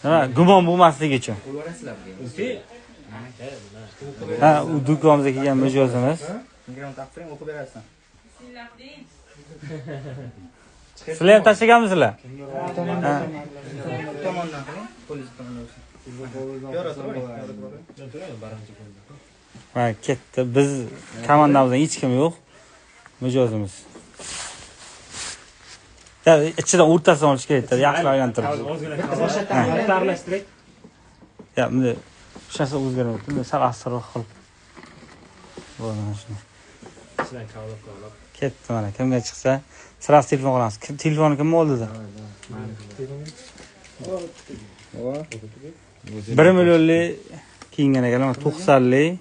Ha, gumon bo'lmasligi uchun. Ha, u do'konimizga kelgan mijozimiz. o'qib berasizlar. Sizlar ham tashlaganmisizlar? Tomondan qiling, polis tomonidan. Ha, ketdi. Biz komandamizdan hech kim yo'q. Mijozimiz. Ya, ichidan o'rtasidan olish kerak, yaxshi aylantirib. Tarlashtirib. Ya, bunday hech narsa o'zgarmayapti. Sal astroq qilib. Bo'ladi shuni. Sizlar kavlab. Ketdi mana. Kimga chiqsa, sirasi telefon qilamiz. Telefonni kim oldida? 1 millionlik kiyingan ekanlar. 90lik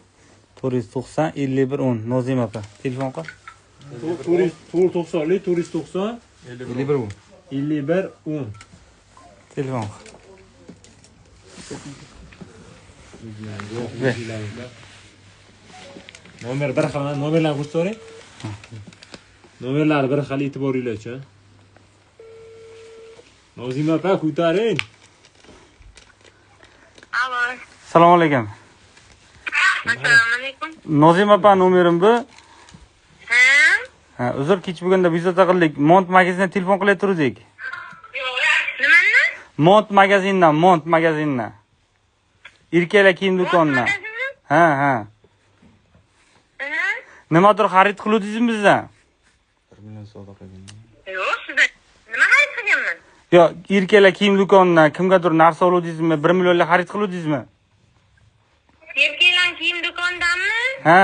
490 5110 Nozima opa. Telefon qil. 490lik 490 51 5110. Telefon qil. Nomer bir xil, nomerlarni ko'rsating. Nomerlar bir xil e'tiboringlarchi. Nozima opa, ko'taring. Alo. Assalomu alaykum. Assalomu alaykum. Nozima opa nomerim bu. Ha? Ha, uzr kech bo'lganda bezovta qildik. Mont magazindan telefon qilib turdik. Nimani? Mont magazindan. Erkaklar kiyim do'konidan. Ha. Nimadir xarid qiluvdingizmi bizdan? 1 million savdo qilgan. Yo'q, sizdan nima xarid qilganman? Yo, erkaklar kiyim do'konidan kimgadir narsa oluvdingizmi? 1 millionlik xarid qiluvdingizmi? Erkaklar kiyim do'konidanmi? Ha.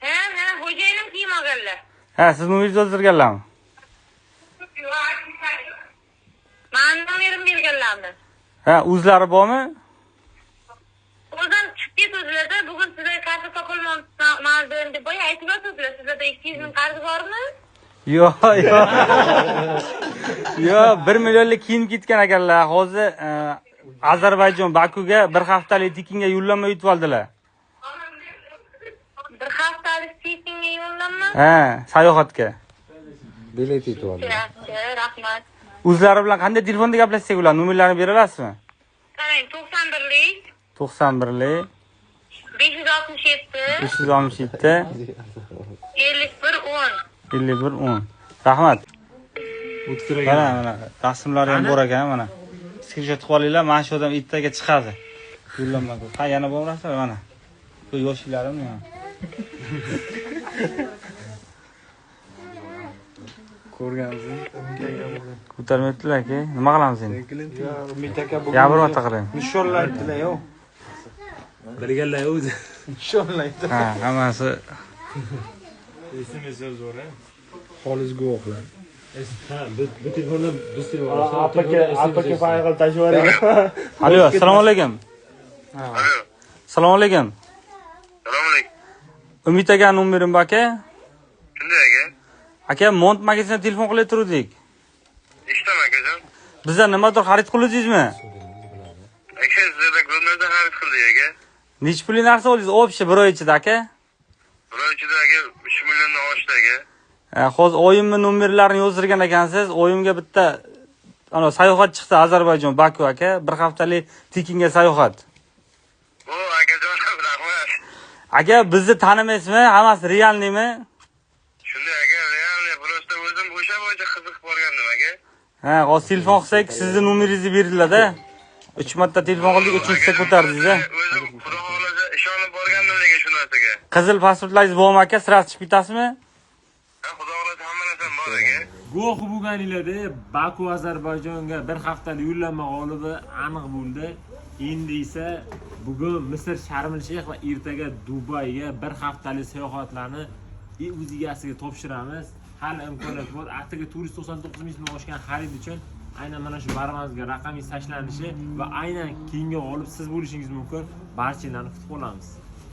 Ha, xo'jayinim kiyim olganlar. Ha, siz nomeringizni yozdirganlarmi? Mani nomerim berganlarmi? Ha, o'zlari bormi? O'zim chiqib ketuvdilar-da, bugun sizlar qarzi topolmadi deb boya aytib o'tdilar. Sizlarda 200 ming qarzi bormi? Yo'q. Yo'q, 1 millionlik kiyim ketgan ekanlar. Hozir Ozarbayjon Bakuga bir haftalik tekinga yo'llanma yutib oldilar. Bir haftalik tekinga yo'llanma? Ha, sayohatga. Bilet yutib oldi. Yaxshi, rahmat. O'zlari bilan qanday telefonda gaplashsak ular? Nomerlarini bera olasizmi? Qarang, 91lik 91lik 567 567 5110. 5110. Rahmat. O'tkiragan. Mana rasmlari ham bor ekan, mana. Screenshot qilib olinglar, mana shu odam ertaga chiqadi. Yo'llanma. Ha, yana bormasa mana. Bu yoshlarim mana. Ko'rgansiz. Ko'tarmayaptilar-ku. Nima qilamiz endi? Umid aka bu. Ya bir marta qiling. Nishonlaydilar yo'q. Bilganlar o'zi. Nishonlaydi. Ha, hammasi SMS zo'r. Xolis guvohlar. Ha, bu telefondan biz telefon. Apaka fayl qilib tashib yuboring. Alo, assalomu alaykum. Alo. Assalomu alaykum. Assalomu alaykum. Umid aka nomerim bor aka. Shunday aka. Aka, Mont magazindan telefon qilib turdik. Eshitaman akajon. Bizdan nimadir xarid qildingizmi? Aka, sizlardan ko'rmadan xarid qildik aka. Nech pulli narsa oldingiz? Obshi bir oy ichida aka. Bir oy ichida aka 3 milliondan oshdi aka. Hozir oyimning nomerlarini yozdirgan ekansiz. Oyimga bitta ana sayohat chiqdi Ozarbayjon Baku aka. Bir haftalik tekinga sayohat. O akajon, rahmat. Aka, bizni tanimaysizmi? Hammasi realnimi? Shunday aka, realniy просто o'zim o'sha bo'yicha qiziqib borgandim aka. Ha, hozir telefon qilsak, sizni nomeringizni berdilar-da. 3 marta telefon qildik, 3-ta ko'tardingiz-a. O'zim xudo xolasa ishonib borgandim lekin shu narsaga. Qizil pasportlaringiz bormi aka? Sirasi chiqib ketasizmi? Ha, xudo xolasa hamma narsam bor aka. Guvoh bo'lganinglarda Baku Ozarbayjonga bir haftalik yo'llanma g'olibi aniq bo'ldi. Endi esa bugun Misr Sharm-el-Shayx va ertaga Dubayga bir haftalik sayohatlarni o'z egasiga topshiramiz. Hali imkoniyat bor. Attiga 499 ming so'm oshgan xarid uchun aynan mana shu baramizga raqamingiz tashlanishi va aynan keyingi g'olib siz bo'lishingiz mumkin. Barchalarni kutib qolamiz.